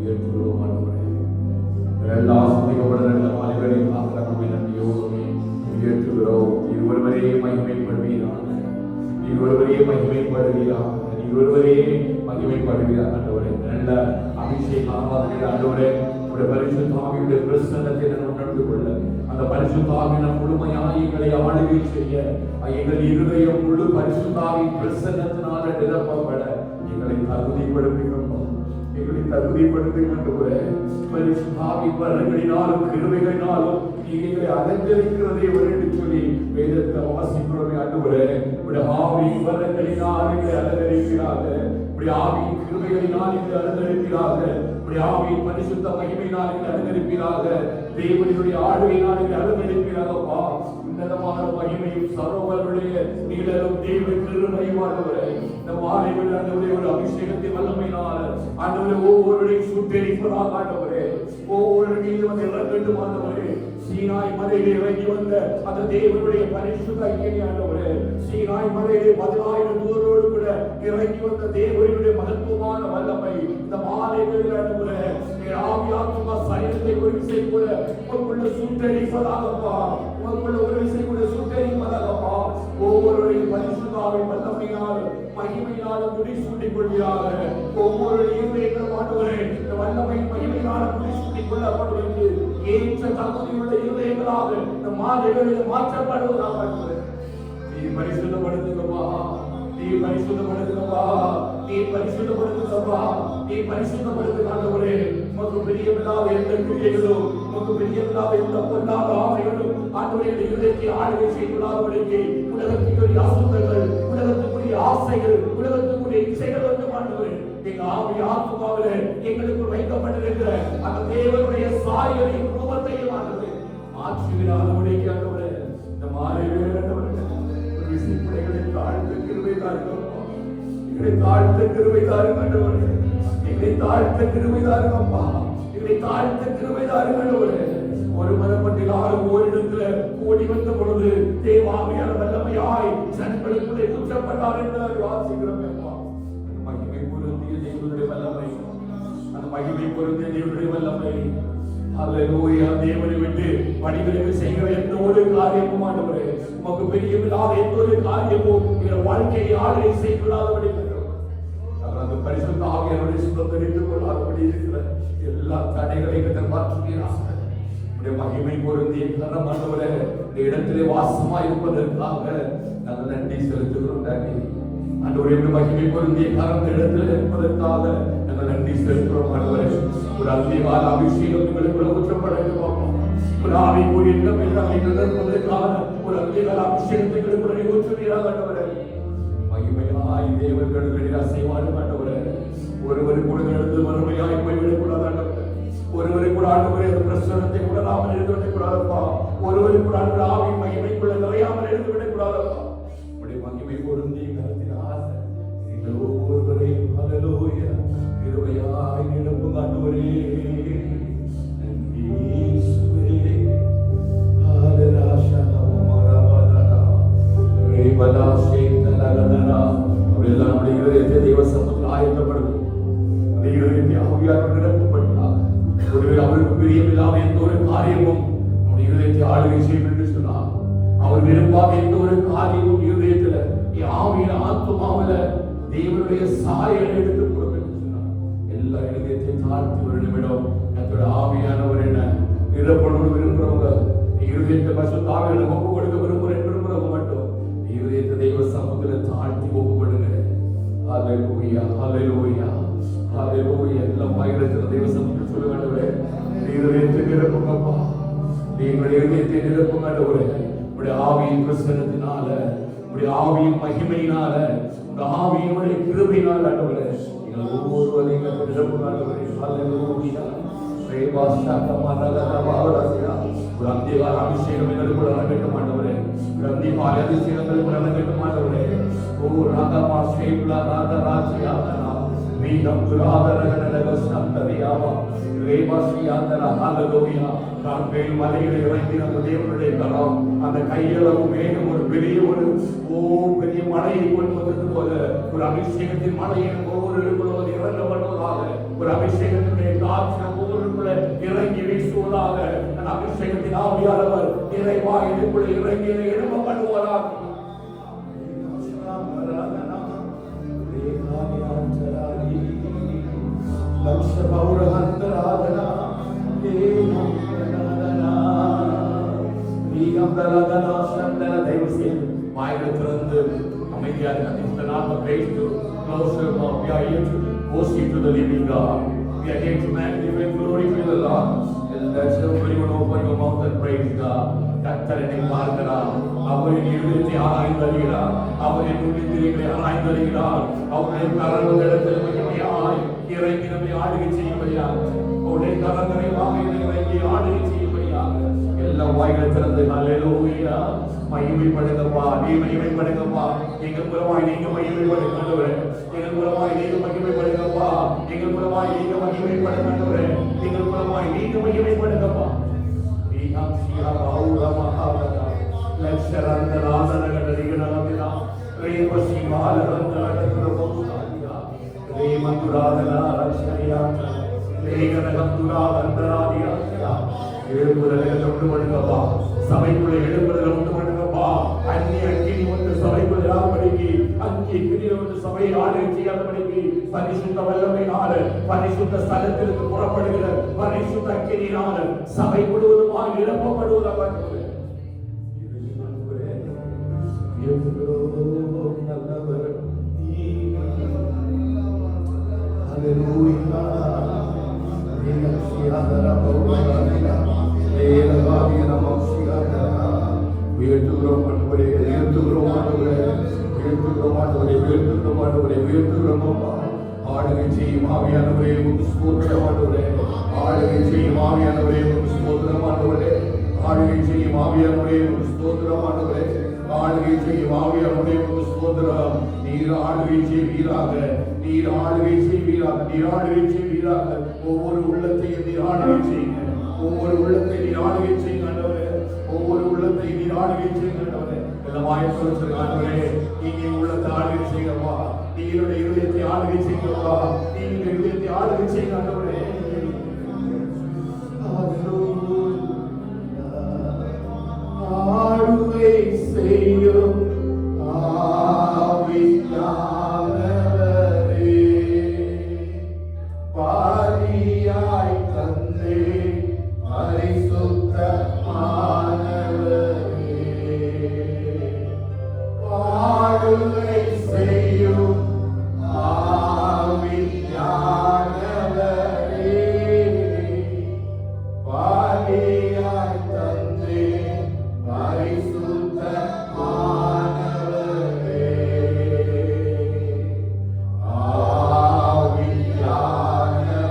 உயர்த்துகிறோம் ஆண்டவரே. எல்லா ஆசீர்வதிக்கப்பட்ட நல்ல மாலைகளையும் ஆக்கிரமி நன்றியோடு உயர்த்துகிறோம். நீர் ஒருவரே மகிமைப்படுவீராக, நீர் ஒருவரே மகிமைப்படுவீராக, நீர் ஒருவரே மகிமைப்படுவீராக ஆண்டவரே. நல்ல அபிஷேகம் ஆராதனை ஆண்டவரே, உடைய பரிசுத்த ஆவியுடைய பிரசன்னத்தை நான் உணர்ந்து கொள்ள, அந்த பரிசுத்த ஆவியின முழுமையாக எங்களை ஆளுகை செய்ய, எங்கள் இருதயம் முழு பரிசுத்த ஆவியின் பிரசன்னத்தினால நிரப்பப்பட எங்களை தகுதிப்படுத்துகிறோம். எங்களை தகுதிப்படுத்துகின்றவரே, பரிசுத்த ஆவியின் வரங்களினாலும் கிருபைகளினாலும் எங்களை அலங்கரிக்கிறதே என்று சொல்லி வேதத்தை வாசிக்கிறோமே ஆண்டவரே. உடைய ஆவியின் வரங்களினால் எங்களை அலங்கரிக்கிறாங்க, உடைய ஆவியின் கிருபைகளினால் எங்களை அலங்கரிக்கிறாங்க, உடைய ஆவியின் பரிசுத்த மகிமையினால் எங்களை அலங்கரிக்கிறாங்க, தேவனுடைய ஆளுகையினால் எங்களை அலங்கரிக்கிறாங்கப்பா. உன்னதமான மகிமையும் சரோவருடைய நீளரும் தேவ கிருபையும் ஆண்டவரே, இந்த மாலையில் ஆண்டவரே ஒரு அபிஷேகத்தின் வல்லமையினால் ஆண்டவரே ஒவ்வொருவரையும் சுட்டெரிப்பதாக ஆண்டவரே, ஒவ்வொரு மீது வந்து இறங்கட்டும் ஆண்டவரே. சீனாய் மலையிலே இறங்கி வந்த அந்த தேவனுடைய பரிசுத்த ஐக்கிய ஆண்டவரே, சீனாய் மலையிலே 10,000 தூதரோடு கூட இறங்கி வந்த தேவனுடைய மகத்துவமான வல்லமை இந்த மாலையில் ஆண்டவரே ஆவியாத்மா சரீரத்தை ஒரு விசை கூட உங்களுக்குள்ள சுட்டெரிப்பதாகப்பா, உங்களுக்குள்ள ஒரு விசை கூட சுட்டெரிப்பதாகப்பா. ஒவ்வொருவரையும் பரிசுத்தாவின் வல்லமையினால் மகிமையினால் முடிசூட்டிக் கொள்கிறாக. ஒவ்வொரு இருதயங்களும் ஆண்டவரே இந்த வல்லமையின் மகிமையினால் முடிசூட்டிக் கொள்ளப்படுவது ஏற்ற தகுதியுள்ள இருதயங்களாக இந்த மாலைகளில் மாற்றப்படுவதாக ஆண்டவரே. நீ பரிசுத்தப்படுத்துங்கப்பா, நீ பரிசுத்தப்படுத்துங்கப்பா, நீ பரிசுத்தப்படுத்துங்கப்பா, நீ பரிசுத்தப்படுத்துங்க ஆண்டவரே. உமக்கு பிரியமில்லாத எந்த கிரியைகளும், உமக்கு பிரியமில்லாத எந்த பொல்லாத ஆவிகளும் ஆண்டவரே இருதயத்தை ஆளுகை செய்துள்ளார்களுக்கு உலகத்துக்குரிய அசுத்தங்கள், உலகத்துக்குரிய ஆசைகள், உலகத்துக்குரிய இச்சைகள் வந்து ஆண்டவரே எங்க ஆவி ஆத்மாவிலே எங்களுக்கு வைக்கப்பட்டிருக்கிற அந்த தேவனுடைய சாயலையும் ரூபத்தையும் ஆண்டவரே மாற்றுகிறார். உடைய ஆண்டவரே இந்த மாலையிலே ஆண்டவரே ஒரு விசைப்படைகளை தாழ்த்து கிருபை தாருங்கள், எங்களை தாழ்த்த கிருபை தாருங்கள் ஆண்டவரே, எங்களை தாழ்த்த கிருபை தாருங்கப்பா, எங்களை தாழ்த்த கிருபை தாருங்கள் ஆண்டவரே. ஒரு மரப்பட்டில் 6 ஓரிடத்துல ஓடி வந்த பொழுது தேவாவியான வல்லமையாய் ஜனங்களுக்குள்ளே ஊற்றப்பட்டார் என்று வாசிக்கிறோம். மகிமை பொருந்திய தேவனுடைய வல்லமை, அந்த மகிமை பொருந்திய தேவனுடைய வல்லமை அல்லேலூயா. தேவனை விட்டு பணிவிடைகள் செய்கிற எந்த ஒரு காரியமும் ஆண்டவரே உமக்கு பிரியமில்லாத எந்த ஒரு காரியமும் எங்கள் வாழ்க்கையை ஆளுகை செய்யக்கூடாதபடி அந்த பரிசுத்த ஆவியானவரை சுத்தரித்துக் கொள்ளாதபடி இருக்கிற எல்லா தடைகளையும் மாற்றுகிறார். மகிமை பொருந்திய கரம் ஆண்டவரே இந்த இடத்திலே வாசமா இருப்பதற்காக நாங்கள் நன்றி செலுத்துகிறோம். ஆண்டவரே மகிமை பொருந்திய கரம் இடத்தில் இருப்பதற்காக நாங்கள் நன்றி செலுத்துகிறோம் ஆண்டவரே. ஒரு அதிகால அபிஷேகம் எங்களுக்குள்ள ஊற்றப்பட வேண்டும், ஒரு ஆவிக்குரிய எண்ணம் எல்லாம் நிரப்புவதற்காக ஒரு அதிகால அபிஷேகத்தை எங்களுக்குள்ள ஊற்றுவீராக ஆண்டவரே. மகிமையாய் தேவர்களுடைய அசைவாடு ஆண்டவரே, ஒருவரு கூட எழுந்து வறுமையாய் போய்விடக்கூடாது ஆண்டவரே, ஒருவரை கூட ஆண்டவரே பிரசன்னத்தை கூட நாமல் எழுந்து விடக்கூடாதப்பா, ஒருவரை கூட ஆண்டு ஆவி மகிமைக்குள்ள நிறையாமல் எழுந்து விடக்கூடாதப்பா. உடைய மகிமை பொருந்தி கருத்தினால் நீங்கள் ஒவ்வொருவரையும் ஹல்லேலூயா கிருபையாய் நிரப்புங்க ஆண்டவரே. நன்றி இயேசுவே. ஹல்லேலூயா மரவதனா ரேபலாஷே தலகதனா. அப்படியெல்லாம் நம்முடைய இதயத்தை தேவ சமூகத்தில் ஆயத்தப்படுவோம். அந்த இதயத்தை ஆவியானவர் நிரப்பப்பட்டார். ஒருவேளை அவருக்கு பிரியமில்லாத எந்த ஒரு காரியமும் நம்முடைய இதயத்தை ஆளுகை செய்யும் என்று சொன்னார். அவர் விரும்பாத எந்த ஒரு காரியமும் இருதயத்தில் ஆவியில ஆத்மாவில தேவனுடைய சாயலை எடுத்து கொடுக்க என்று சொன்னார். எல்லா இதயத்தை தாழ்த்தி ஒரு நிமிடம் என்னோட ஆவியானவர் என்ன நிரப்பணும் விரும்புறவங்க, இருதயத்தை பரிசுத்த ஆவியில ஒப்பு கொடுக்க விரும்புறவங்க மட்டும் இருதயத்தை தெய்வ சமூகத்தில் தாழ்த்தி ஒப்பு கொடுங்க. ஹல்லேலூயா ஹல்லேலூயா ஹல்லேலூயா. எல்லாம் பயிரத்தில் தெய்வ சமூகத்தில் சொல்ல வேண்டவரே, இருதயத்தை நிரப்புங்கப்பா, எங்களுடைய இருதயத்தை நிரப்புங்க ஆண்டவரே. உடைய ஆவியின் பிரசன்னத்தினால, உடைய ஆவியின் மகிமையினால, உடைய ஆவியினுடைய கிருபையினால ஆண்டவரே எங்கள் ஒவ்வொருவரையும் நிரப்புங்க ஆண்டவரே. ஹல்லேலூயா. ஒரு அந்திகால அபிஷேகம் எங்களுக்குள்ள நடக்கட்டும் ஆண்டவரே, ஒரு அந்திகால அபிஷேகங்களுக்குள்ள நடக்கட்டும் ஆண்டவரே. ஓ ராகமா சேப்லா ராகராஜியாதனா மீதம் துராதரகனக சந்தரியாவா ரேவாசியாதனா. ஹல்லேலூயா. கார்மேல் மலையில் இறங்கி நம்ம தேவனுடைய கரம் அந்த கையளவு மேலும் ஒரு பெரிய பெரிய மழையை கொண்டு வந்தது போல ஒரு அபிஷேகத்தின் மழையை ஒவ்வொரு இறங்கப்படுவதாக ஒரு அபிஷேகத்தினுடைய அபிஷேகத்தின் ஆவியானவர் நிறைவா இதுக்குள்ள இறங்கி எழும்ப பண்ணுவாராக. வாய்களை திறந்து அமைதியாக இந்த நாம praise to closer we are here to worship to the living God. We are here to magnify and glorify the Lord. Let's everyone open your mouth and praise God. கர்த்தரை பார்க்கிறார், அவரின் இருதயத்தை ஆராய்ந்து அறிகிறார், அவரின் உள்ளத்திலே ஆராய்ந்து அறிகிறார். அவருடைய கரங்கள் இடத்தில் மகிமையாய் இறங்கி நம்மை ஆளுகை செய்யும்படியாக, அவருடைய கரங்களை வாங்கி இறங்கி ஆளுகை செய்யும்படியாக எல்லா வாய்களை திறந்து ஹல்லேலூயா மகிமைப்படுங்கப்பா, நீ மகிமைப்படுங்கப்பா, எங்கள் மூலமாய் நீங்க மகிமைப்படுங்க, எங்கள் மூலமாய் நீங்க மகிமைப்படுங்கப்பா, எங்கள் மூலமாய் நீங்க மகிமைப்படுங்க, எங்கள் மூலமாய் நீங்க மகிமைப்படுங்கப்பா. நீகம் சியா பௌரா மகாவதா லட்சரந்த ராசனகடரிகனலமிதா ரேவசி மாலரந்தரகதுரபௌசாதியா ரேமந்துராதனா ரக்ஷரியாத்ரா ரேகனகந்துராதந்தராதியா எழுப்புதலை கொண்டு பண்ணுங்கப்பா, சபைக்குள்ளே எழுப்புதலை கொண்டு பண்ணுங்கப்பா. அந்நிய அக்கினி ஒன்று சபைக்குள் இராதபடிக்கு, அந்நிய கிரியை ஒன்று சபையை ஆளுகை செய்யாதபடிக்கு பரிசுத்த வல்லமையினால பரிசுத்த ஸ்தலத்திற்கு புறப்படுகிற பரிசுத்த அக்கினியினால சபை முழுவதுமாக நிரப்பப்படுவதாக நல்லவர். ஹல்லேலூயா. உயர்த்துகிறோம் ஆண்டவரே, உயர்த்துகிறோம் ஆண்டவரே, உயர்த்துகிறோம் ஆண்டவரே, உயர்த்துகிறோம் ஆண்டவரே, உயர்த்துகிறோம் அப்பா. ஆளுகை செய்யும் ஆவியானவரே உமக்கு ஸ்தோத்திரம் ஆண்டவரே, ஆளுகை செய்யும் ஆவியானவரே உமக்கு ஸ்தோத்திரம் ஆண்டவரே, ஆளுகை செய்யும் ஆவியானவரே உமக்கு ஸ்தோத்திரம் ஆண்டவரே, ஆளுகை செய்யும் ஆவியானவரே உமக்கு ஸ்தோத்திரம். நீர் ஆளுகை செய்வீராக, நீர் ஆளுகை செய்வீராக, நீர் ஆளுகை செய்வீராக. ஒவ்வொரு உள்ளத்தையும் நீர் ஆளுகை செய்யுங்க, ஒவ்வொரு உள்ளத்தை நீர் ஆளுகை செய்யுங்க ஆண்டவரே, ஒவ்வொரு உள்ளத்தை நீர் ஆளுகை செய்யுங்க ஆண்டவரே. எல்லாமாய் சொல்லுங்க ஆண்டவரே, நீங்க உள்ளத்தை ஆளுகை செய்யுங்கப்பா, நீங்களுடைய இதயத்தை ஆளுகை செய்யுங்கப்பா, நீங்க இதயத்தை ஆளுகை செய்யுங்க ஆண்டவரே. ஆளுகை செய்யும் பாரியாய் தந்தே பரிசுத்த மாணவரே, ஆளுகை செய்யும் ஆவியானவரே, பாரியாய் தந்தே பரிசுத்த மாணவரே, ஆவியானவரே.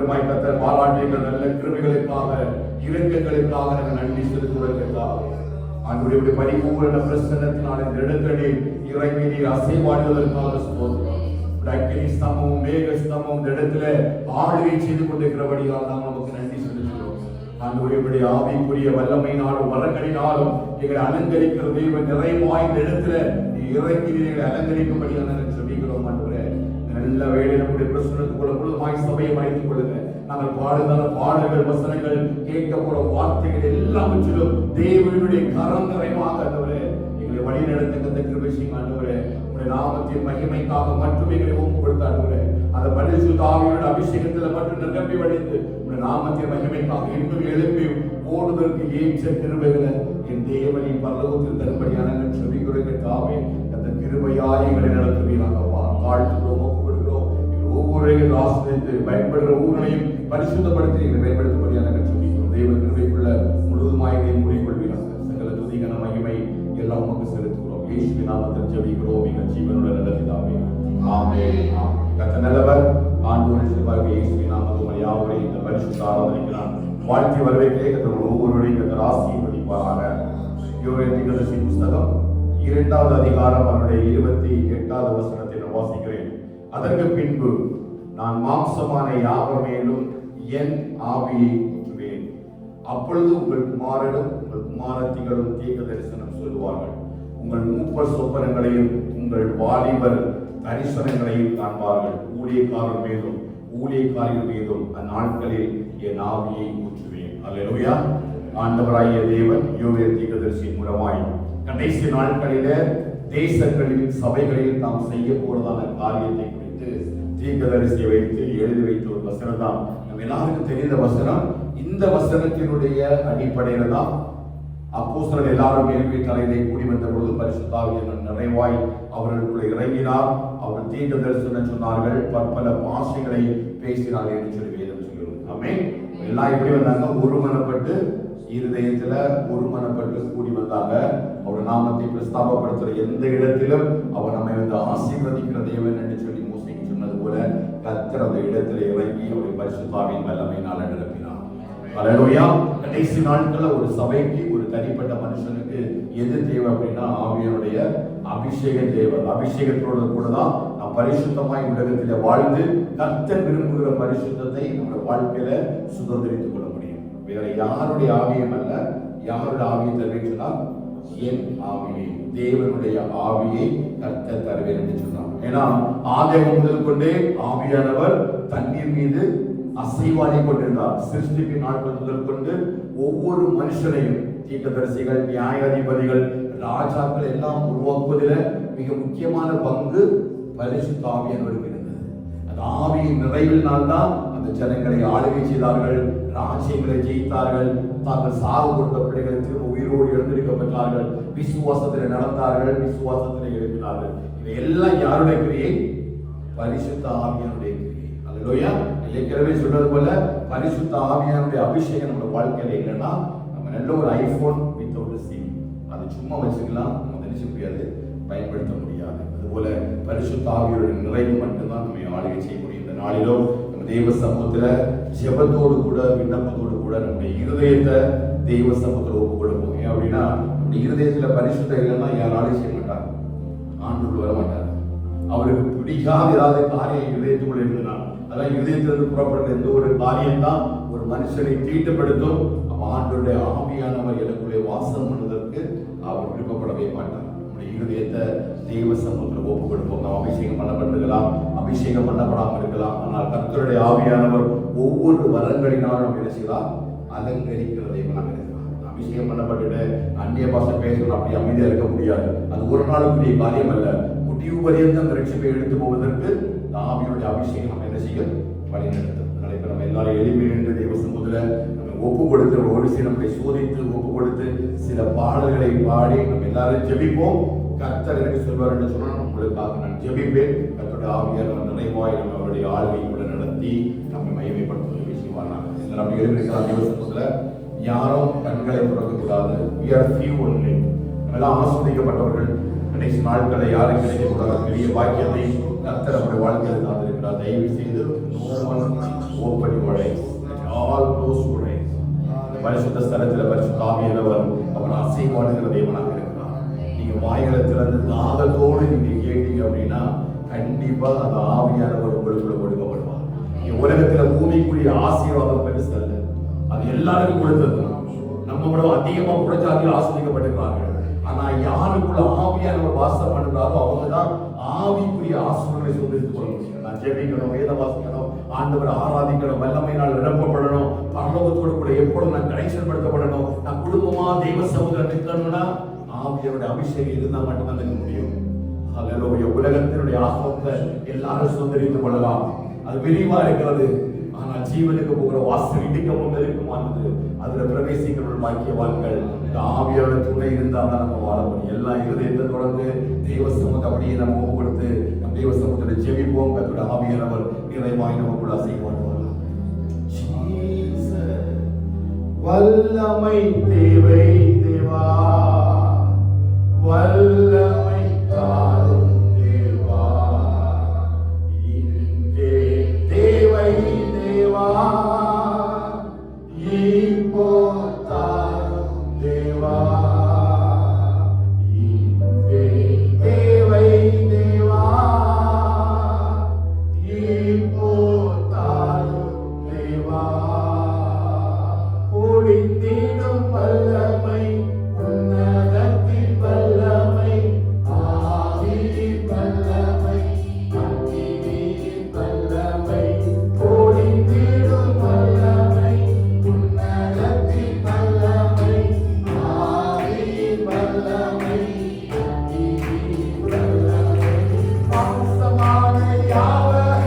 இவருமாய் கர்த்தர் பாராட்டுகிற நல்ல கிருபைகளுக்காக, இரக்கங்களுக்காக நாங்கள் நன்றி செலுத்துவதற்காக ஆண்டவருடைய பரிபூரண பிரசன்னத்தினால் இந்த இடத்திலே இறங்கி நீர் அசைவாடுவதற்காக ஸ்தோத்திரம். அக்கினி ஸ்தம்பமும் மேக ஸ்தம்பமும் இந்த இடத்துல ஆளுகை செய்து கொண்டிருக்கிறபடியால் நாம் நமக்கு நன்றி செலுத்துகிறோம். ஆண்டவருடைய ஆவிக்குரிய வல்லமையினாலும் வரங்களினாலும் எங்களை அலங்கரிக்கிற தெய்வ நிறைவாய் இந்த இடத்துல இறங்கி எங்களை அலங்கரிக்கும்படியாக நாங்கள் சொல்லிக்கிறோம். ஆண்டவரே நல்ல வேலை நம்முடைய பிரசனத்துக்குள்ள முழுமாய் சபையை மறைத்துக் கொள்ளுங்க. நாங்கள் பாடுதான பாடல்கள், வசனங்கள், கேட்க போற வார்த்தைகள் எல்லாவற்றிலும் தேவனுடைய கரம் நிறைவாக ஆண்டவரே எங்களை வழி நடத்துகிற கிருபை செய்யுங்க. ஆண்டவரே உடைய நாமத்தின் மகிமைக்காக மட்டும் எங்களை ஒப்புக்கொடுத்த ஆண்டவரே அந்த பரிசுத்த ஆவியோட அபிஷேகத்தில் மட்டும் நிரம்பி வழிந்து உடைய நாமத்தின் மகிமைக்காக இன்னும் எழுப்பி ஓடுவதற்கு ஏற்ற கிருபைகளை என் தேவனின் பரலோகத்தில் தரும்படியான சொல்லிக்கிறதாவே அந்த கிருபையாய் எங்களை நடத்துவீராக வாழ்த்துகிறோம், ஒப்புக்கொடுக்கிறோம். ஒவ்வொரு ஆசிரியத்து பயன்படுகிற ஊர்களையும் பரிசுத்தப்படுத்தி எங்களை பயன்படுத்தும்படியான சொல்லிக்கிறோம். தெய்வ கிருபைக்குள்ள முழுவதுமாய் மூடிக்கொள்வீராக. சகல துதிகன மகிமை எல்லாம் உமக்கு செலுத்துகிறோம். இயேசுவின் நாமத்தில் ஜெபிக்கிறோம் எங்கள் ஜீவனுள்ள நல்ல பிதாவே. ஆமென். கர்த்தர் நல்லவர். ஆண்டவரே சிறுபாக இயேசுவின் நாமத்தில் யாவரையும் இந்த பரிசுத்த ஆராதனைக்கு நான் வாழ்த்தி வரவேற்கிறேன். கர்த்தர் ஒவ்வொருவரையும் கர்த்தர் ஆசீர்வதிப்பாராக. யோவேல் தீர்க்கதரிசியின் புஸ்தகம் 2வது அதிகாரம் அவருடைய 28வது வசனத்தை நான் வாசிக்கிறேன். அதற்கு பின்பு நான் மாம்சமான யாவர் மேலும் என் ஆவியை ஊற்றுவேன். அப்பொழுது உங்கள் குமாரனும் உங்கள் குமாரத்திகளும் தீர்க்க தரிசனம் சொல்லுவார்கள். உங்கள் மூப்பர் சொப்பனங்களையும் உங்கள் வாலிபர் தரிசனங்களையும் காண்பார்கள். ஊழியக்காரர் மீதும் ஊழியக்காரிகள் மீதும் அந்நாட்களில் என் ஆவியை ஊற்றுவேன். அல்லேலூயா. ஆண்டவராகிய தேவன் யோவேல் தீர்க்கதரிசியின் மூலமாய் கடைசி நாட்களிலே தேசங்களில் சபைகளில் நாம் செய்ய போறதான காரியத்தை குறித்து தீர்க்கதரிசியை வைத்து எழுதி வைத்த ஒரு வசனம் தான் நம்ம எல்லாருக்கும் தெரிந்த வசனம். இந்த வசனத்தினுடைய அடிப்படையில தான் அப்போஸ்தலர்கள் எல்லாரும் கேள்வி தலையிலே கூடி வந்த பொழுது பரிசுத்த ஆவியானவர் நிறைவாய் அவர்களுக்குள்ள இறங்கினார். அவர்கள் தீர்க்க தரிசனம் சொன்னார்கள், பற்பல பாஷைகளை பேசினார்கள் என்று சொல்லி வேதம் சொல்கிறோம். ஆமென். எல்லாம் எப்படி வந்தாங்க? ஒருமனப்பட்டு இருதயத்துல ஒருமனப்பட்டு கூடி வந்தாங்க. அவர் நாமத்தை பிரஸ்தாபப்படுத்துற எந்த இடத்திலும் அவர் நம்மை வந்து ஆசீர்வதிக்கிற தேவன் என்று சொல்லி மோசேக்கு சொன்னது போல கர்த்தர் அந்த இடத்துல இறங்கி அவருடைய பரிசுத்த ஆவியின் வல்லமையினால் நிரப்பினார். அல்லேலூயா. கடைசி நாட்கள்ல ஒரு சபைக்கு ஒரு தனிப்பட்ட மனுஷனுக்கு எது தேவை அப்படின்னா ஆவியானுடைய அபிஷேகம் தேவை. அபிஷேகத்தோடு கூட தான் நாம் பரிசுத்தமாய் உலகத்தில வாழ்ந்து கர்த்தர் விரும்புகிற பரிசுத்தத்தை நம்முடைய வாழ்க்கையில சுதந்திரித்துக் கொள்ள முடியும். வேற யாருடைய ஆவியம் அல்ல. யாருடைய ஆவியை தருவேன் சொன்னால் என் ஆவியை, தேவனுடைய ஆவியை கர்த்தர் தருவேன் என்று சொன்னார். ஏன்னா ஆதியாகமம் முதல் கொண்டே ஆவியானவர் தண்ணீர் மீது அசைவாடி கொண்டிருந்தார். சிருஷ்டிப்பின் நாட்கள் முதல் கொண்டு ஒவ்வொரு மனுஷனையும் தீர்க்கதரிசிகள், நியாயாதிபதிகள், ராஜாக்கள் எல்லாம் உருவாக்குவதில் மிக முக்கியமான பங்கு பரிசுத்த ஆவியானவருக்கு இருந்தது. அந்த ஆவியின் நிறைவினால்தான் அந்த ஜனங்களை ஆளுகை செய்தார்கள், ராஜ்யங்களை ஜெயித்தார்கள், தாங்கள் சாவு கொடுத்த பிள்ளைகளை திரும்ப உயிரோடு எழுந்திருக்கப்பட்டார்கள், விசுவாசத்தில் நடந்தார்கள், விசுவாசத்தில் எழுப்பினார்கள். இவை எல்லாம் யாருடைய கிரியை? பரிசுத்த ஆவியானுடைய கிரியை. அல்லேலூயா. ஏற்கனவே சொல்றது போல பரிசுத்த ஆவியானுடைய அபிஷேகம் நம்ம வாழ்க்கையில இல்லைன்னா நம்ம நல்ல ஒரு ஐபோன் வித்தவுட் சிம் அது சும்மா வச்சுக்கலாம், நம்ம நினைச்ச முடியாது, பயன்படுத்த முடியாது. அதுபோல பரிசுத்த ஆவியோட நிறைவு மட்டும்தான் நம்ம ஆளுகை செய்ய முடியும். இந்த நாளிலும் நம்ம தெய்வ சமூகத்துல ஜெபத்தோடு கூட விண்ணப்பத்தோடு கூட நம்முடைய இருதயத்தை தெய்வ சமூகத்துல ஒப்பு கொடுப்போம். ஏன் அப்படின்னா நம்முடைய இருதயத்துல பரிசுத்தம் இல்லைன்னா யாராலும் செய்ய மாட்டாங்க, ஆண்டவர் வர மாட்டாங்க. அவருக்கு பிடிக்காத ஏதாவது காரியம் இதயத்துக்குள்ள இருந்ததுன்னா அதான் இதயத்திலிருந்து புறப்படுற எந்த ஒரு காரியம் தான் ஒரு மனுஷனை தீட்டுப்படுத்தும். ஆண்டவருடைய ஆவியானவர் எனக்குள்ளே வாசம் பண்ணுவதற்கு அவர் விருப்பப்படவே மாட்டார். நம்முடைய இருதயத்தை தெய்வ சமூகத்தில் ஒப்பு கொடுப்போம். நாம் அபிஷேகம் பண்ணப்பட்டிருக்கலாம், அபிஷேகம் பண்ணப்படாமல் இருக்கலாம். ஆனால் கர்த்தருடைய ஆவியானவர் ஒவ்வொரு வரங்களினாலும் நம்ம என்ன செய்யலாம்? அலங்கரிக்கிற தெய்வனாக இருக்கலாம். அபிஷேகம் பண்ணப்பட்டு அந்நிய பாஷை பேசணும், அப்படி அமைதியா இருக்க முடியாது. அது ஒரு நாளுக்குரிய காரியம் அல்ல. முடிவு பரியந்த அந்த ரட்சிப்பை எடுத்து போவதற்கு ஆவியுடைய அபிஷேகம் நம்ம என்ன செய்யும்? வழி நடத்தும். இப்ப நம்ம எல்லாரும் எளிமையின்றி தெய்வ சமூகத்துல நம்ம ஒப்பு கொடுத்து ஒரு சில நம்மை சோதித்து ஒப்பு கொடுத்து சில பாடல்களை பாடி நம்ம எல்லாரும் ஜெபிப்போம். கர்த்தர் எனக்கு சொல்வார் என்று சொன்னா உங்களுக்காக நான் ஜெபிப்பேன். கர்த்தருடைய ஆவியானவர் நிறைவாய் நம்ம அவருடைய ஆளுகை கூட நடத்தி நம்மை மகிமைப்படுத்துவது விஷயமாக நம்ம எழுதியிருக்கிற தெய்வ சமூகத்துல யாரும் கண்களை திறக்கக்கூடாது. We are few only. நம்மெல்லாம் ஆஸ்வதிக்கப்பட்டவர்கள். கடைசி நாட்களை யாரும் கிடைக்கக்கூடாது. பெரிய பாக்கியத்தை கர்த்தர் நம்முடைய வாழ்க்கையில் தந்திருக்கிறார். தயவு செய்து open your eyes. All close your eyes. பரிசுத்த ஸ்தலத்தில் பரிசுத்த ஆவியானவர் அவர் அசைவாடுகிற தேவனாக இருக்கிறார். நீங்க வாய்களை திறந்து தாகத்தோடு நீங்க கேட்டீங்க அப்படின்னா கண்டிப்பா அந்த ஆவியானவர் உங்களுக்குள்ள கொடுக்கப்படுவார். நீங்க உலகத்துல பூமிக்குரிய ஆசீர்வாதம் பெருசு அல்ல, அது எல்லாருக்கும் கொடுத்தது. நம்ம விட அதிகமா புறஜாதியில் ஆஸ்வதிக்கப்பட்டிருக்கிறார்கள். ஆனா யாருக்குள்ள ஆவியானவர் வாசம் பண்ணுறாரோ அவங்கதான் ஆவிக்குரிய ஆசீர்வாதங்களை சுதந்திரித்துக் கொள்ள முடியும். நான் ஜெபிக்கணும், வேத வாசிக்கணும், ஆண்டவரை ஆராதிக்கணும், வல்லமையினால் நிரப்பப்படணும், பரலோகத்தோடு கூட எப்பொழுதும் நான் கனெக்ஷன் படுத்தப்படணும், நான் குடும்பமா தெய்வ சமூகம் நிற்கணும்னா ஆவியோட அபிஷேகம் இருந்தால் மட்டும்தான் இருக்க முடியும். அல்லேலூயா. உலகத்தினுடைய ஆசீர்வாதத்தை எல்லாரும் சுதந்திரித்துக் கொள்ளலாம், அது விரிவா இருக்கிறது. ஆனால் ஜீவனுக்கு போகிற வாசல் இடிக்கவும் இருக்குமானது. அதுல பிரவேசிக்கிற பாக்கியவான்கள் இந்த ஆவியோட துணை இருந்தால் தான் நம்ம வாழ முடியும். எல்லா இருதயத்தை தொடர்ந்து தெய்வ சமூகத்தை அப்படியே நம்ம ஒப்பு கொடுத்து நம் தெய்வ சமூகத்தை ஜெபிப்போம். கர்த்தருடைய ஆவியானவர் நிறைவாய் நமக்குள்ள அசைவாடுவார். வல்லமை தேவை தேவா, வல்லமை தாரும் தேவா, இங்கே தேவை தேவா, இப்போ தாரும் தேவா, இங்கே தேவை தேவா, இப்போ தாரும் தேவா. ஒளிந்திடும் வல்லமை, உன்னதத்தின் வல்லமை, ஆவியின் வல்லமை, அக்கினியின் வல்லமை, ஒளிந்திடும் வல்லமை, உன்னதத்தின் வல்லமை, ஆவியின் வல்லமை, அக்கினியின் வல்லமை, மாம்சமான யாவரும்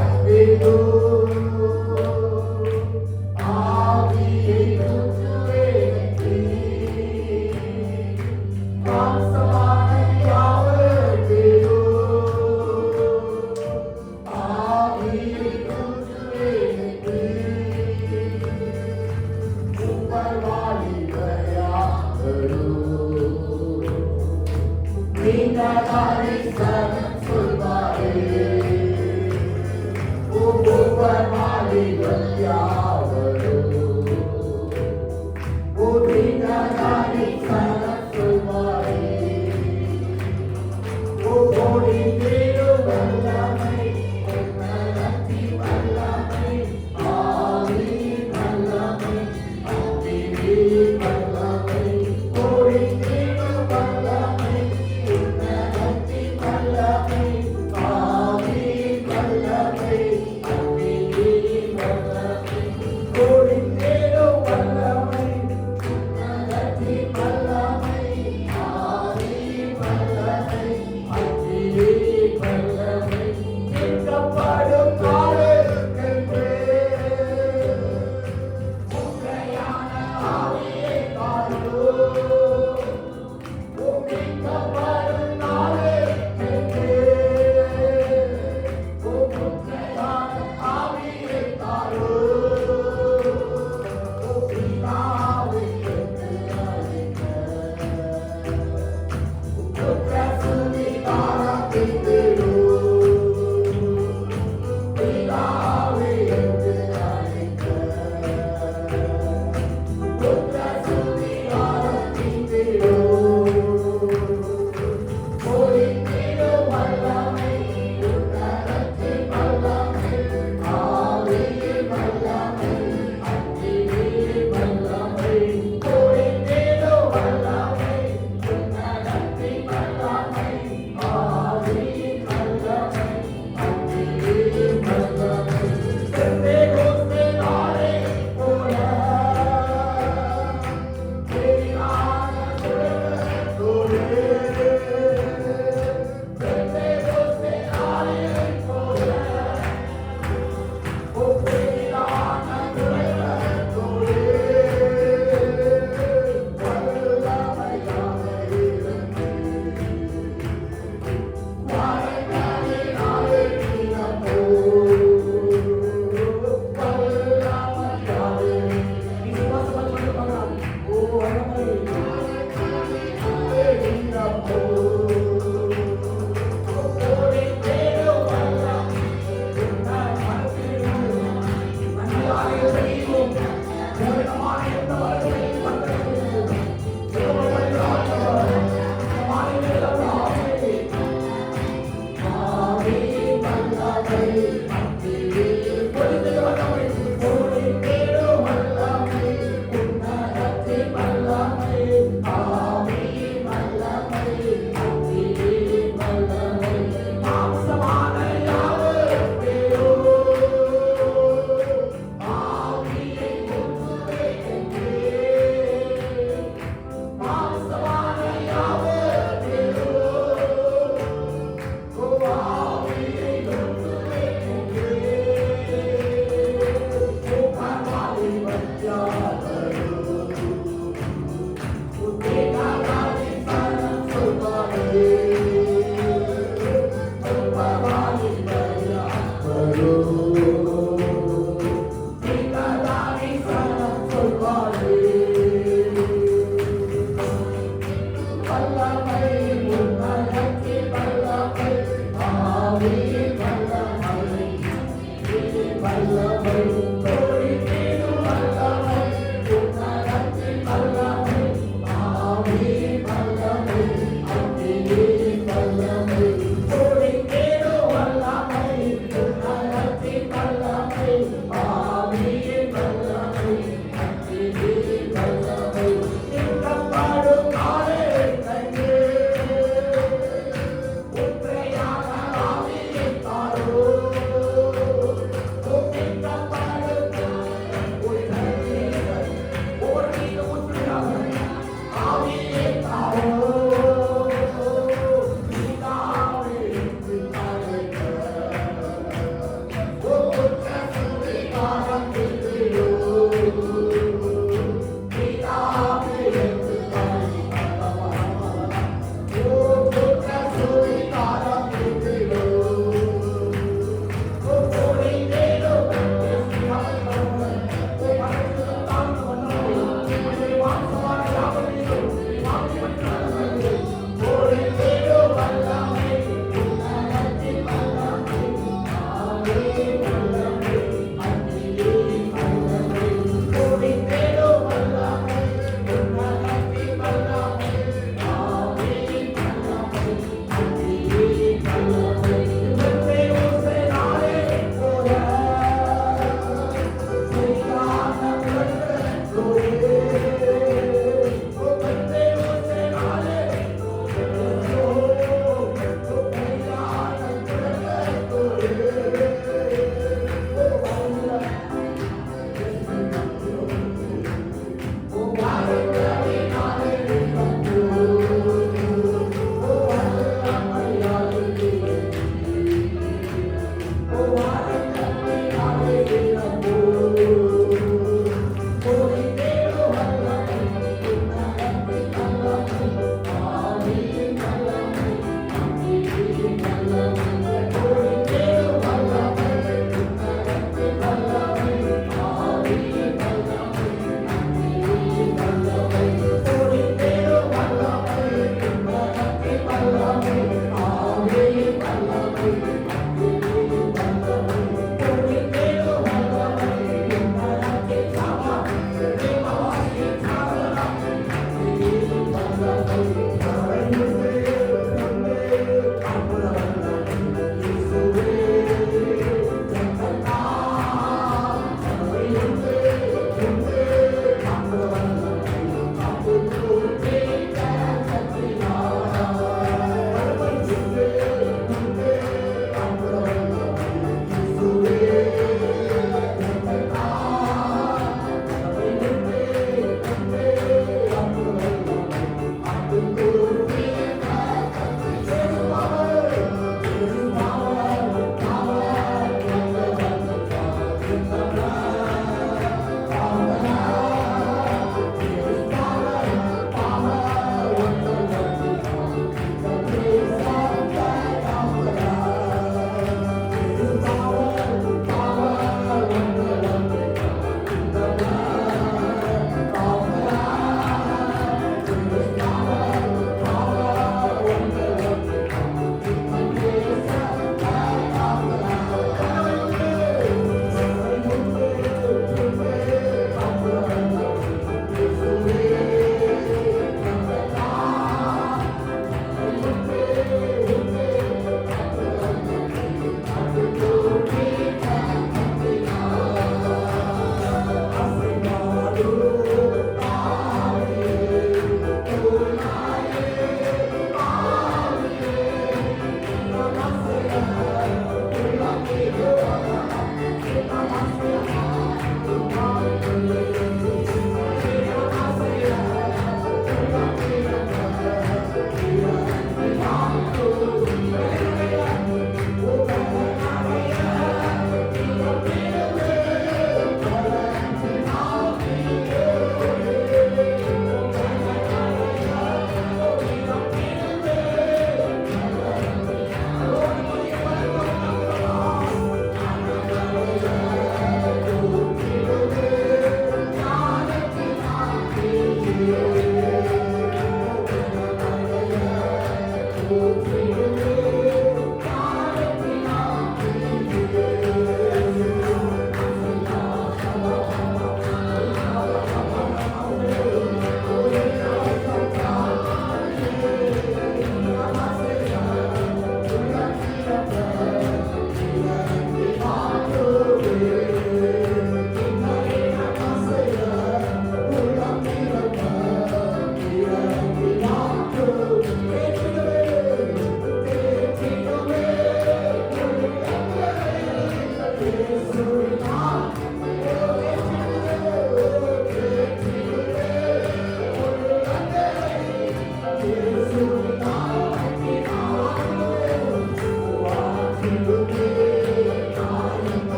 வல்லமை கோடி தீரும் வல்லமை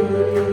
Thank you.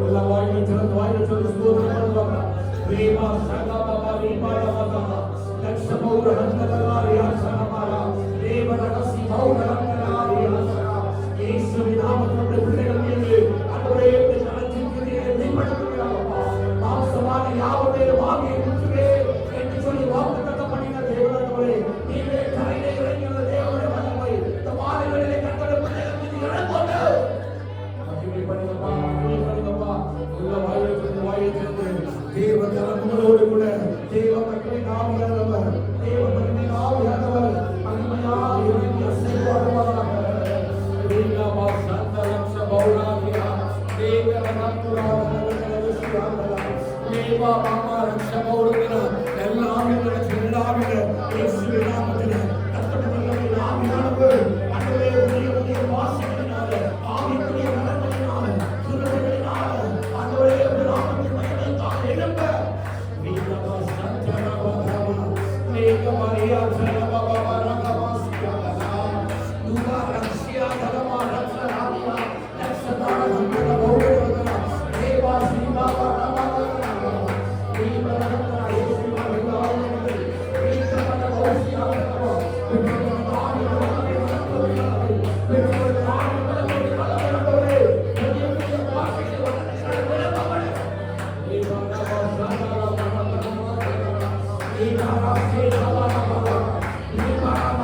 எல்லா வாயிலும் திறந்து வாயிலும் சொல்லி ஸ்தோத்திரம் பண்ணுவாங்க. ரேமா சகபபா ரீபாலமதா லட்சமௌர ஹந்தலகாரியா சனமாரா தேவரகசி மௌரங்கலாரியா சனா இயேசுவின் நாமத்தில் பிள்ளைகள் மீது அன்றைய ஜனத்தின் கிரியை வெளிப்படுத்துகிறாரப்பா. மாம்சமான யாவமே வாங்கிய குற்றுவே என்று சொல்லி வாக்குத்தத்தம் பண்ணின தேவனே, நீவே கரையிலே இறங்கின தேவனுடைய வல்லமை இந்த மாலைகளிலே கர்த்தருடைய பிள்ளைகள் மீது இறங்கோடு மகிமை பண்ணுங்கப்பா, மகிமை பண்ணுங்கப்பா. உள்ள வாயிலிருந்து தேவ ஜனங்களோடு கூட தேவ மகிமை நாவுகிறவர், தேவ மகிமை நாவுகிறவர் மகிமையாக இறங்கி அசைவாடுவாராக. ரீலாமா சந்தலம்ச பௌராகியா எல்லாம் எல்லாவிட இயேசுவின் நாமத்திலே கர்த்தருடைய நாமமானவர் அன்றைய உடைய வாசனையினால ஆவிக்குரிய வரங்களினால சுரங்களினால அன்றைய நாமத்தின் மகிமைக்காக எழும்ப ரீலாமா சந்தலம்ச மேகமரியா ஜனபபா ரகவாசியா துவா ரக்ஷியா தலமா ரக்ஷராதியா லக்ஷதான ஹந்தல பௌரவதா தேவா ஸ்ரீபாபா ரமதா ரீபரதா இயேசுவா விலாயனே ரீகமன பௌசியா தலமா விபரதா ஆவிரதா விபரதா ஆவிரதா பெரிய வார்த்தைகளை வளர்க்கிறவரே ரீபரதா சந்தல ரமதா ரீபரதா சேதவா ரமதா ரீபரதா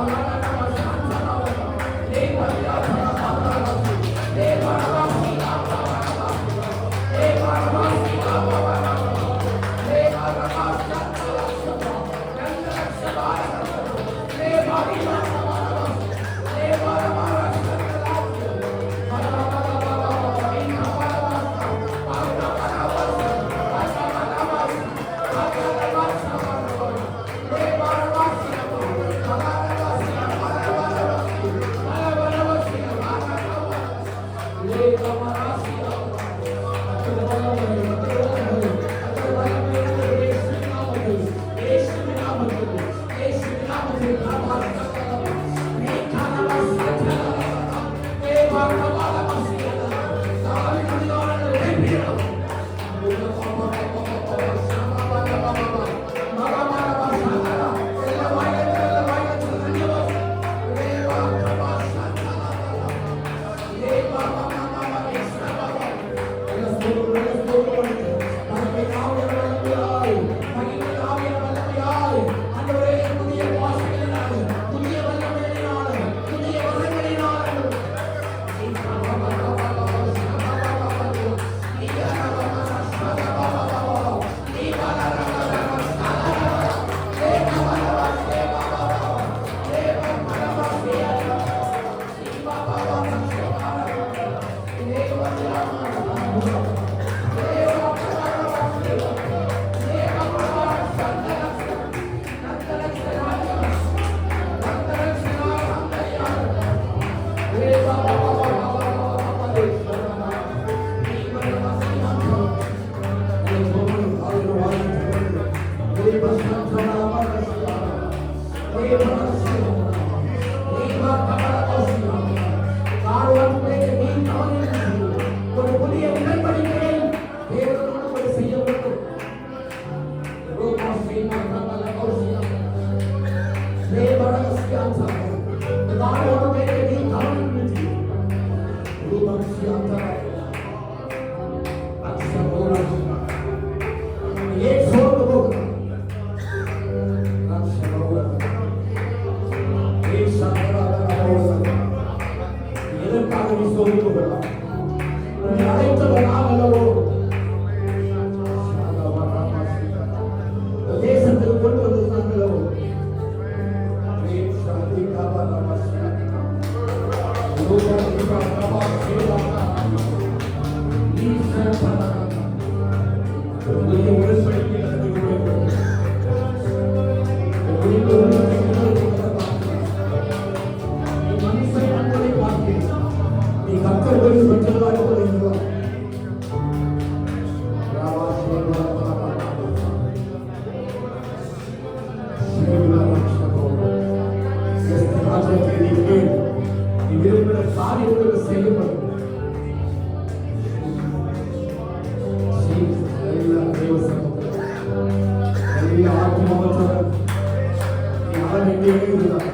இதுதான்.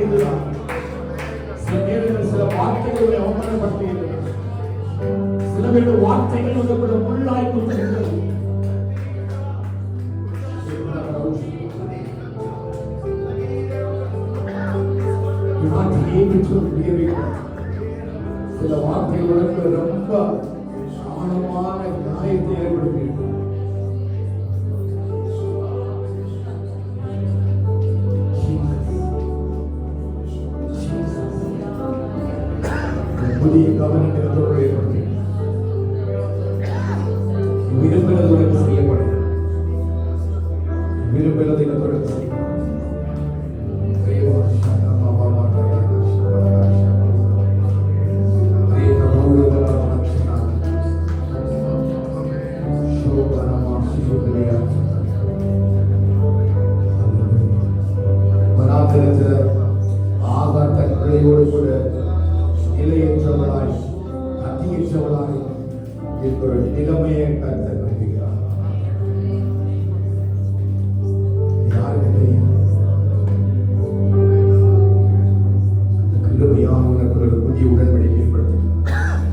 இதுதான். சில நேரங்கள் சில வார்த்தைகளை அவமானப்படுத்துகிறது. சில பேருடைய வார்த்தைகள் கூட முள்ளாய் குத்துகிறது. சில வார்த்தைகளுக்கு ரொம்ப ஆழமான காயத்தை ஏற்படுத்துகிறது. புதிய கவனத்தோடு ஏற்படுத்தி விரும்பினதோடு செய்யப்படும். விரும்பினதை தொடர்ந்து செய்யப்படும். ஆகாத்தோடு கூட நிலையற்றவளாய் அத்தியற்றவளாய் இருக்கிற நிலைமையை கருத்து நம்புகிறார். யாருக்கு தெரியும்? கிருபையான உனக்கு ஒரு புதிய உடன்படிக்கை ஏற்படுத்துகிறார்.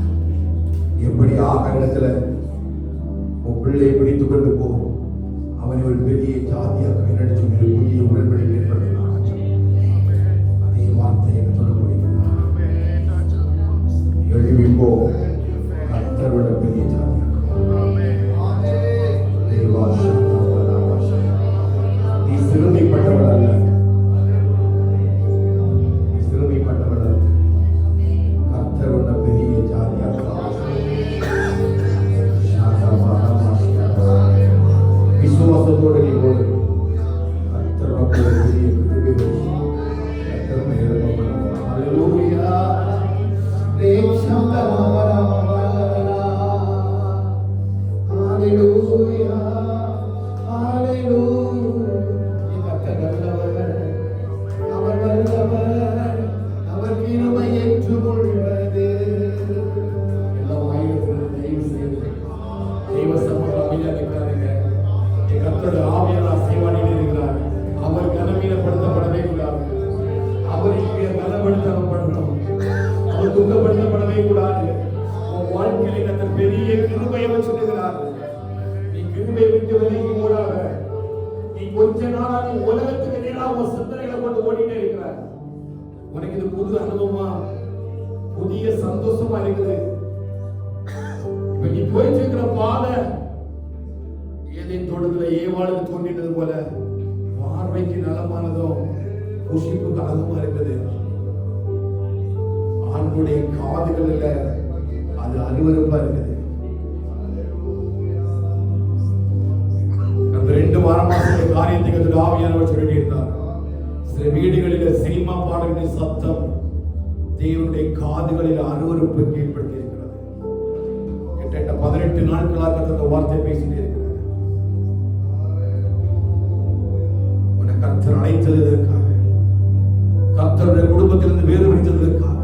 எப்படி ஆகாரத்துல உன் பிள்ளையை பிடித்துக் கொண்டு போகும் அவனை ஒரு பெரிய ஜாதியாக நினைச்சு ஒரு புதிய உடன்படிக்கை ஏற்படுத்தினார். அதே வார்த்தையை சொல்ல முடியும். எழுவிப்போ கர்த்தரோட பெரிய ஜாதியாக நீ சிறுமைப்பட்டவள் அல்ல. நீ சிறுமைப்பட்டவள் அல்ல. கர்த்தரோட பெரிய ஜாதியாக விசுவாசத்தோடு நீ போடு. கர்த்தரோட பெரிய கிருபை கர்த்தர் எழுதப்படும். ஹல்லேலூயா. அவர் கனவீனப்படுத்தப்படவே கூடாது. அவர் இங்கே நலப்படுத்தப்படணும். அவர் துக்கப்படுத்தப்படவே கூடாது. உன் வாழ்க்கையில் அந்த பெரிய கிருபையை வச்சிருக்கிறார். நீ கிருபை விட்டு விலகி ஓடாத. நீ கொஞ்ச நாளா நீ உலகத்துக்கு நேராக உன் சிந்தனைகளை கொண்டு ஓடிட்டே இருக்கிற. உனக்கு இது புது அனுபவமா, புதிய சந்தோஷமா இருக்குது. இப்ப நீ போயிட்டு இருக்கிற பாதை ஏதேன் தோட்டத்துல ஏவாளுக்கு தோன்றினது போல பார்வைக்கு நலமானதும் புஷிப்புக்கு அழகுமா இருக்குது. ஆண்களுடைய காதுகள் இல்ல, அது அருவருப்பா இருக்குது. அந்த 2 வாரமா சில காரியத்துக்கு ஆவியானவர் சொல்லி இருந்தார். சில வீடுகளில் சினிமா பாடல்களின் சத்தம் தேவனுடைய காதுகளில் அருவருப்பை ஏற்படுத்தி இருக்கிறது. கிட்டத்தட்ட 18 நாட்களாக அந்த வார்த்தை பேசிட்டே இருக்கிறார். உன்னை கர்த்தர் அழைத்ததற்காக, கர்த்தருடைய குடும்பத்திலிருந்து வேறு பிடித்ததற்காக,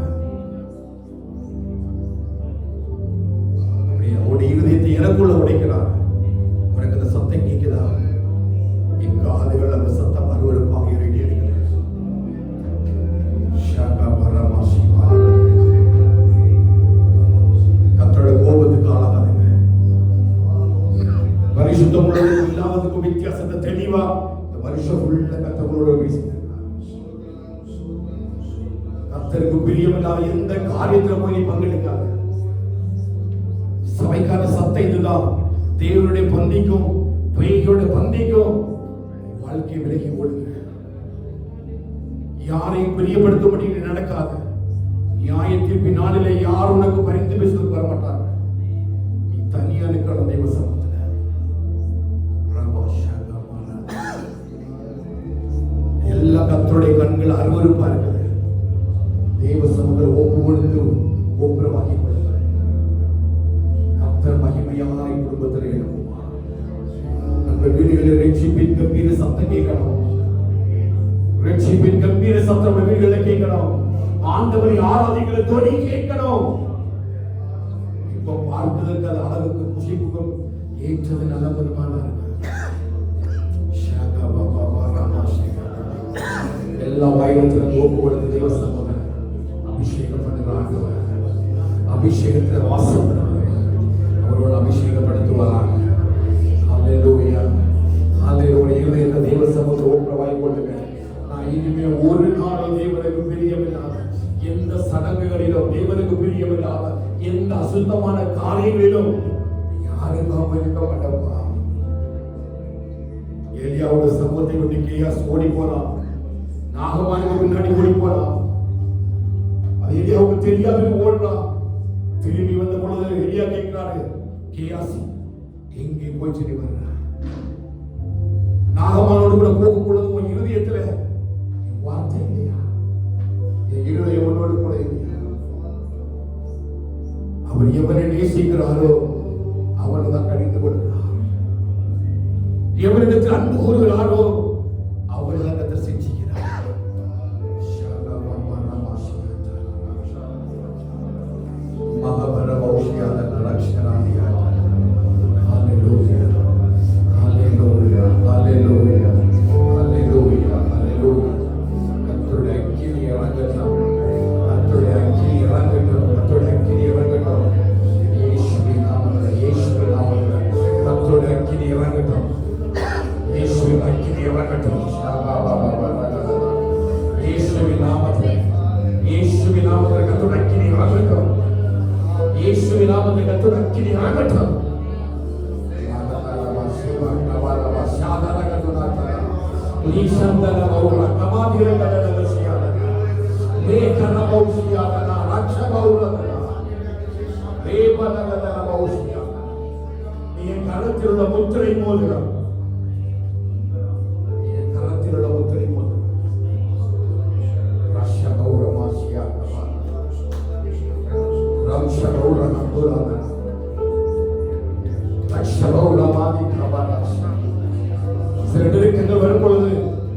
அவருடைய இருதயத்தை எனக்குள்ள உடைக்கிறார். உனக்கு அந்த சத்தம் கேட்குதா? என் காதுகள் அந்த சத்தம் அருவருப்பாக இறங்கி இருக்கிறது. கர்த்தருடைய கோபத்துக்கு ஆளாகாதுங்க. பரிசுத்தம் உள்ளதுக்கும் இல்லாததுக்கும் வித்தியாசத்தை தெளிவா இந்த வருஷம் உள்ள கர்த்தரோட பேசுங்க. கர்த்தருக்கு பிரியமில்லாத எந்த காரியத்துல போய் நீ பங்கெடுக்காத. சபைக்கான சத்தம் இதுதான். தேவனுடைய பந்திக்கும் பொய்களுடைய பந்திக்கும் வாழ்க்கை விலகி ஓடுங்க. யாரையும் பிரியப்படுத்தும்படி நடக்காத. நியாயத்தில் பின்னாலே யார் உனக்கு பரிந்து பேசுவதற்கு வரமாட்டாங்க. நீ தனியா நிற்கணும் தெய்வ சமூகத்துல. எல்லா கர்த்தருடைய கண்கள் அருவருப்பா இருக்குது. தெய்வ சமூகத்தில் ஒவ்வொன்று ஒப்புரவாக்கி கொள்ளுங்கள். கர்த்தர் மகிமையாய் குடும்பத்தில் எழுப்புமா. நம்ம வீடுகளில் ரட்சிப்பின் கம்பீர சத்தம் கேட்கணும். ரட்சிப்பின் கம்பீர சத்தம் வீடுகளில் கேட்கணும். ஆண்டவரை ஆராதிக்கிற தொனி கேட்கணும். இப்போ பார்ப்பதற்கு அது அழகுக்கு குஷிப்புக்கும் ஏற்றது நல்ல பெருமானா இருக்கு. பாயத்தில் ஒப்பு கொடுத்த தேவ சமூகம் அபிஷேகம் பண்ணுகிறாங்க. அபிஷேகத்தில் வாசம் அவரோடு அபிஷேகப்படுத்துவாராங்க. அல்லேலூயா அல்லேலூயா. இருதயத்தை தேவ சமூகத்தை ஒப்புரவாய் கொள்ளுங்க. நான் இனிமே ஒரு நாளும் தேவனுக்கு பிரியமில்லாத எந்த சடங்குகளிலும், தேவனுக்கு பிரியமில்லாத எந்த அசுத்தமான காரியங்களிலும் யாருக்கும் இருக்க மாட்டோமா. ஏலியாவோட சமூகத்தை விட்டு கேயாஸ் ஓடி போனான். நாகமானுக்கு முன்னாடி ஓடி போனான். அது எலியாவுக்கு தெரியாது ஓடுறான். திரும்பி வந்த பொழுது எலியா கேட்கிறாரு, கேயாஸ் எங்கே போய் சொல்லி வர்ற? நாகமானோடு கூட போகும் பொழுது உன் இருதயத்துல வார்த்தை இல்லையா? என் இருதயம் உன்னோடு கூட இல்லையா? அவர் எவனை நேசிக்கிறாரோ அவனை தான் கடிந்து கொடுக்கிறார். எவரிடத்தில் அன்பு கூறுகிறாரோ அவனை தான் கர்த்தர் சிட்சிக்கிறார். கரத்திலுள்ள முத்திரை மோதிரம், கரத்திலுள்ள முத்திரை மோதிரம் சில நெருக்கங்கள் வரும் பொழுது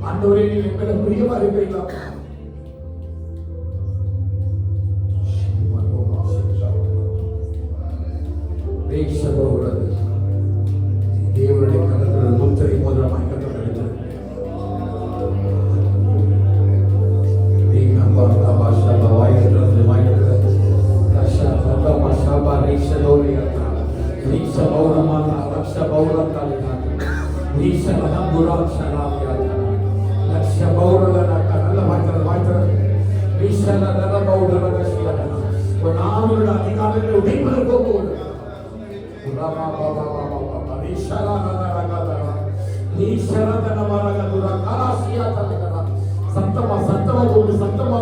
ஆண்டவரே நீர் எங்களுக்கு பிரியமா இருக்கிறீங்களா? தேவனுடைய கரத்தில் முத்திரை மோதிரமாய் அதிகாரங்கள் உடைப்பதற்கு சத்தமா சத்தமா போடு சத்தமா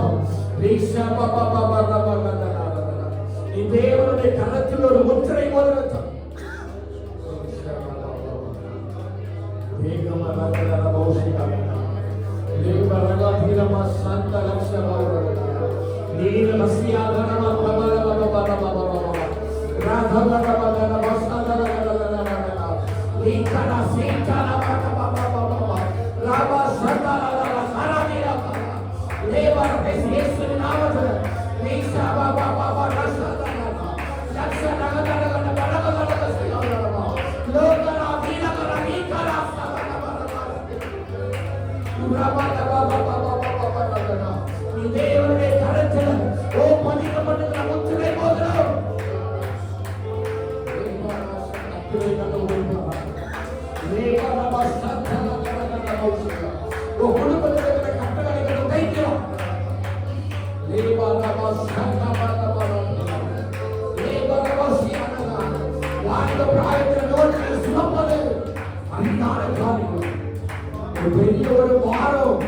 தேவனுடைய கரத்தில் ஒரு முத்திரை மோதிரத்தை தேவனுடைய கரத்தில் பதிக்கப்பட்டிருக்கிற முத்திரை மோதிரம் குடும்பத்தில் கட்டளைகளை உடைக்கிறோம். வாழ்ந்த பிராயத்தில் நோய்களை சுமப்பது அரிதான காரியம். பெரிய ஒரு வாரம்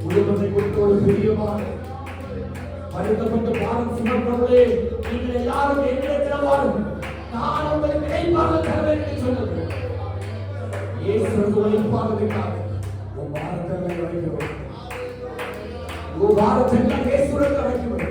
குடும்பத்தை குறித்து ஒரு பிரியமான வருத்தப்பட்டு பாரம் சுமப்பவர்களே, நீங்கள் எல்லாரும் என்னிடத்தில் வாரும், நான் உங்களுக்கு இணைப்பாக தருவேன் என்று சொன்னது. இயேசுவுக்கு இணைப்பாக உன் பாரத்தை இறக்கிறோம். உன் பாரத்தை இயேசுவுக்கு இறக்கிறோம்.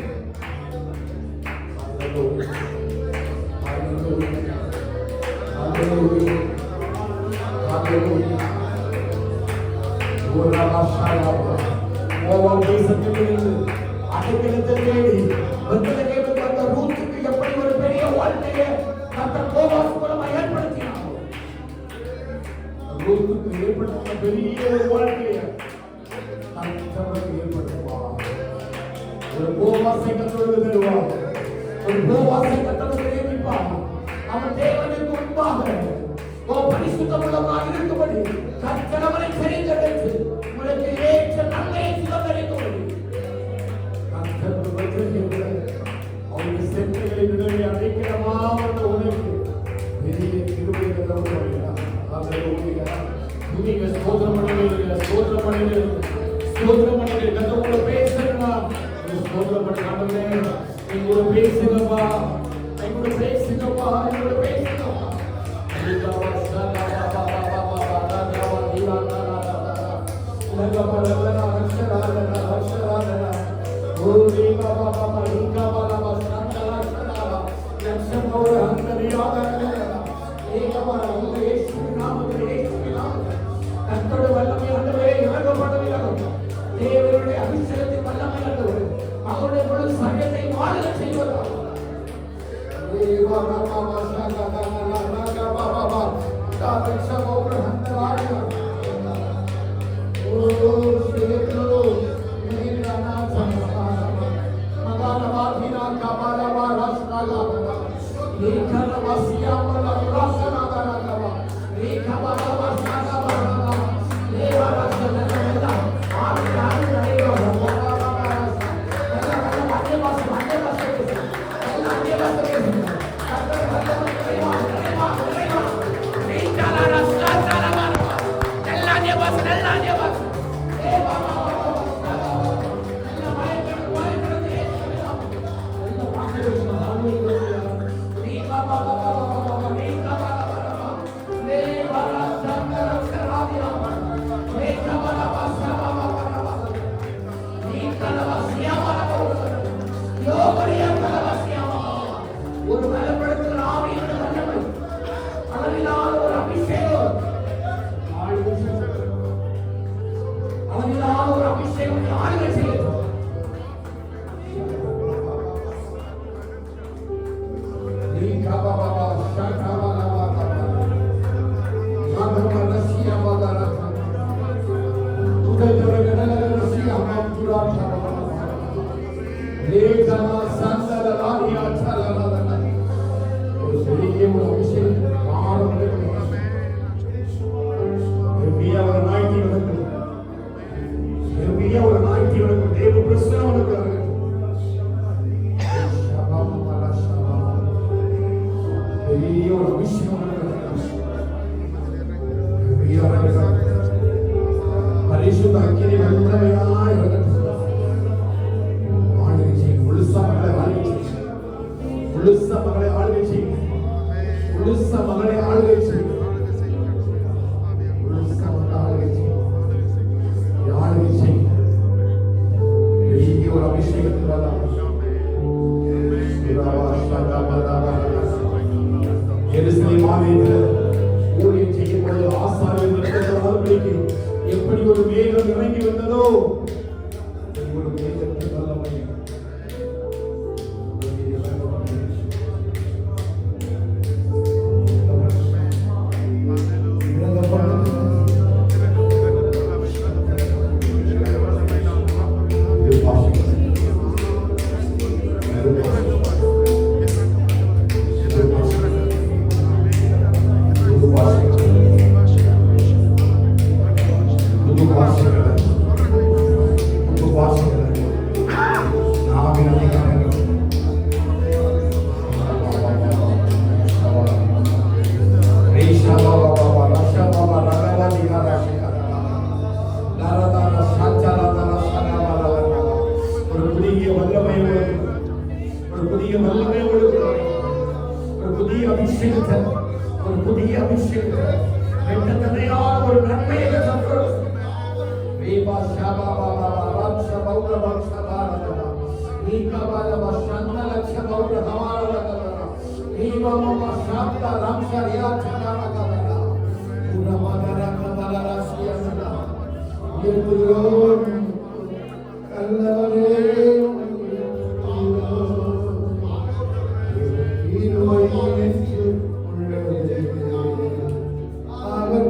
எப்படி ஒரு பெரிய வாழ்க்கையை ஏற்படுத்தினார். பெரிய ஒரு வாழ்க்கையை கர்த்தர் ஏற்படுத்துவார். ஒரு போவாசை கர்த்தர் தருவார். ஒரு போவாசை கர்த்தர் நியமிப்பார். அவன் தேவனுக்கு முன்பாக பரிசுத்தமுள்ளவராக இருக்கும்படி கர்த்தர் அவனை தெரிந்தெடுத்து உங்களுக்கு ஏற்ற நன்மையை சுதந்தரிக்கும்படி அவருடைய சென்னைகளை விடவே அடைக்கிறவாக உனக்கு பெரிய கிருபையை தருவார். நீங்க ஸ்தோத்திரம் பண்ணுவீங்க, ஸ்தோத்திரம் பண்ணுவீங்க, ஸ்தோத்திரம் பண்ணுவீங்க. கர்த்தரோட பேசுறீங்களா? ஸ்தோத்திரம் பண்ணுங்க. நீங்க பேசுங்கப்பா, நீங்க பேசுங்கப்பா, நீங்க பேசுங்கப்பா. தேவனுடைய அபிஷேகத்தின் வல்லமை ஆண்டவரே, அவருடைய முழு சரீரத்தை வாழ செய்வதாக. ஒரு பலப்படுத்துகிற ஆவியான வல்லமை, அளவில்லாத ஒரு அபிஷேகம், அளவில்லாத ஒரு அபிஷேகம் ஆளுகை செய்யும். எப்படி ஒரு மேகம் இறங்கி வந்ததோ ஒரு மேகத்தின் வல்லமை அவர்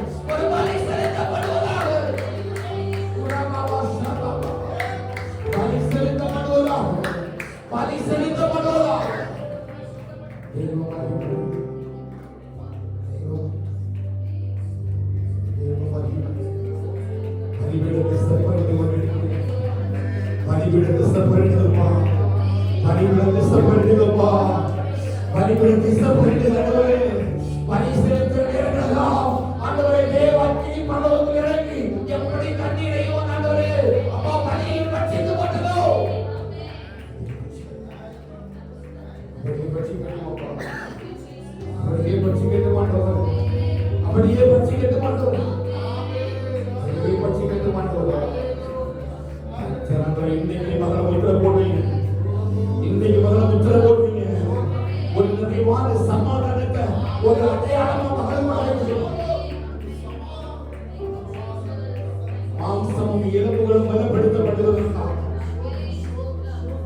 ஒரு பலி செலுத்தப்படுவதாக. பலி செலுத்தப்படுவதாக. பலி செலுத்தப்படுவதாக. பலிபீடத்தை ஸ்தப்பரித்து பலிபீடத்தை ஸ்தப்பரித்துப்பா. பலிபீடத்தை ஸ்தப்பரித்துப்பா. பலிபீடத்தை ஸ்தப்பரித்து பலி செலுத்த நேரங்களெல்லாம் ஆண்டவரே தேவாக்கி பரலோகத்தில் இறங்கி எப்படி கண்ணீரையோ ஆண்டவரே அப்பா பலியை பட்சித்து போட்டதோ அப்படியே பட்சிக்க மாட்டோம். அப்படியே பட்சிக்க மாட்டோம். அப்படியே பட்சிக்க மாட்டோம். இன்னைக்கு மகன் முத்திர போடுவீங்க. இன்னைக்கு மகன் முத்திர போடுவீங்க. ஒரு நிறைவான சமாதானத்தை ஒரு அடையாளமா மகன் மாம்சமும் எலும்புகளும் பலப்படுத்தப்பட்டதற்கா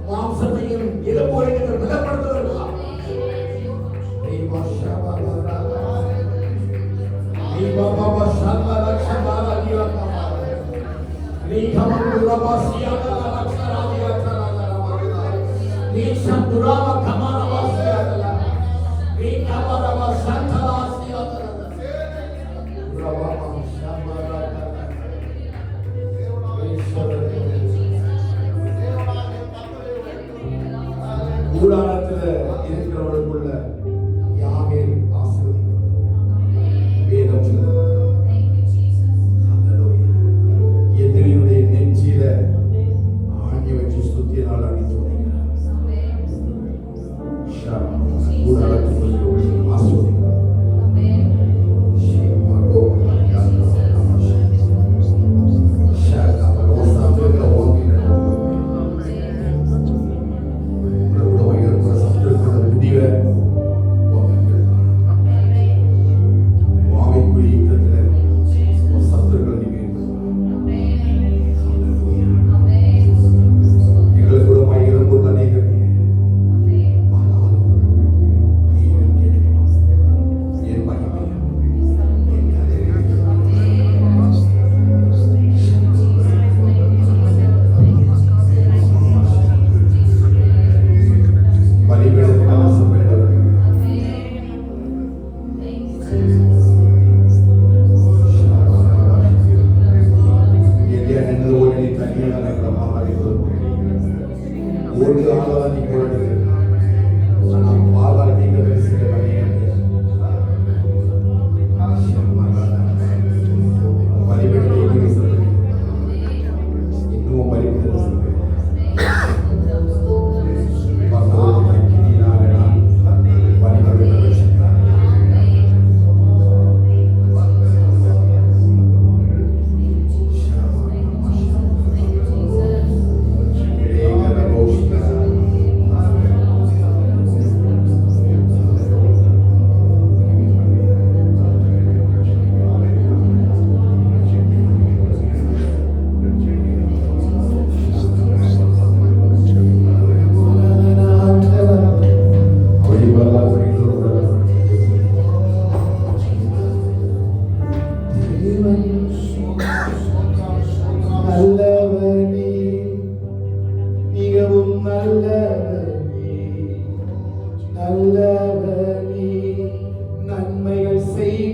மாம்சத்தையும் எலும்புகளையும் பலப்படுத்துவதற்கா கூடாரத்தில் இருக்கிறவர்களுக்குள்ள யாவேல் வேதம் எதிரியுடைய நெஞ்சில ஆணி வச்சு சுத்தினால் அடித்து கூடாரத்தில் ஆஸ்வதிக்கிறார். வாவை குறித்த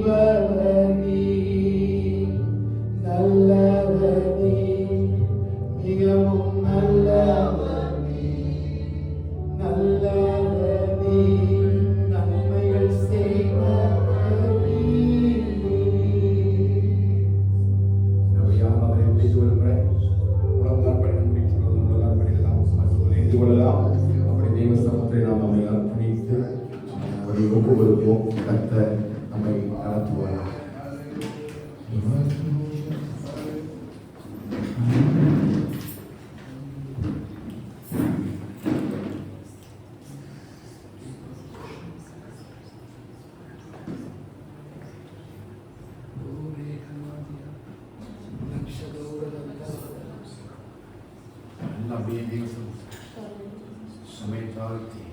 செய்பவர் நீர், நல்லவர் நீர், மிகவும் நல்லவர் நீர், நல்லவர் நீர், நன்மைகள் செய்பவர் நீர். நபியானவரை பிடித்து வருகிறேன். உணவுதான் பண்ண முடிக்கிறது, உணவுதான் பண்ணிடலாம், மற்றவர்கள் எழுந்து கொள்ளலாம். அப்படி தெய்வ சமத்தை நாம் நம்மை அர்ப்பணித்து அப்படி ஒப்பு கொடுப்போம். கர்த்தர் நம்மை நடத்துவார். அப்படியே தேவம் சமயத்தாழ்த்தி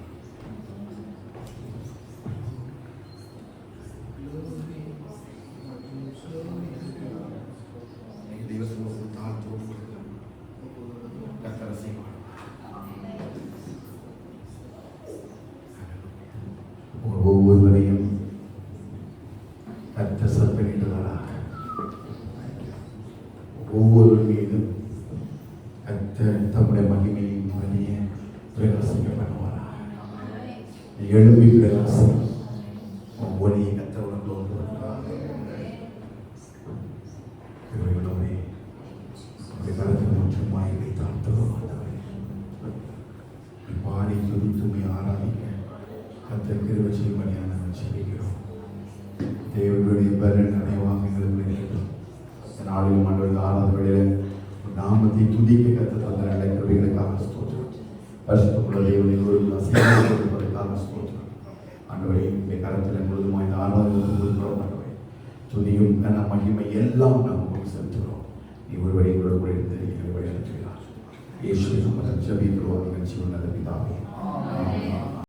தேவசமூகம் தாழ்த்து கர்த்தர் செய்வார். ஒவ்வொருவரையும் கர்த்தர் சற்பனிடுவாராக. ஒவ்வொரு மீதும் கர்த்தர் தம்முடைய மகிமையின் வழியே பிரகாசிக்க பண்ணுவாராக. எழும்பி பிரகாசம் ஒளியை கர்த்தருடன் கொண்டு வருவாராக. இவர்களோடு கருத்து முற்றுமாய் வைத்தாழ்த்தவும் பாடி துதித்துமை ஆராதிக்க கர்த்தர் கிருபை செய்யும்படியாக நாங்கள் ஜெபிக்கிறோம். தேவனுடைய பலன் அடைவாங்க எங்களுக்கு வேண்டும். நாளிலும் ஆண்டவர்கள் ஆறாவது வேளையில் நாமத்தை துதிக்க கர்த்தர் தந்த நல்ல கிருபைகளுக்காக ஸ்தோத்திரம். பரிசுத்தமுள்ள தேவனை கொடுப்பதற்காக ஸ்தோத்திரம். ஆண்டவரே இந்த கருத்தில் முழுதுமாக இந்த ஆராதனை துதியும் கன மகிமை எல்லாம் நாம் செலுத்துகிறோம். நீ ஒருவரை கூட இருந்து எங்களை வழிநடத்துகிறார். இயேசுவின் நாமத்தில் ஜெபிக்கிறோம். நிகழ்ச்சி நல்ல பிதாவே.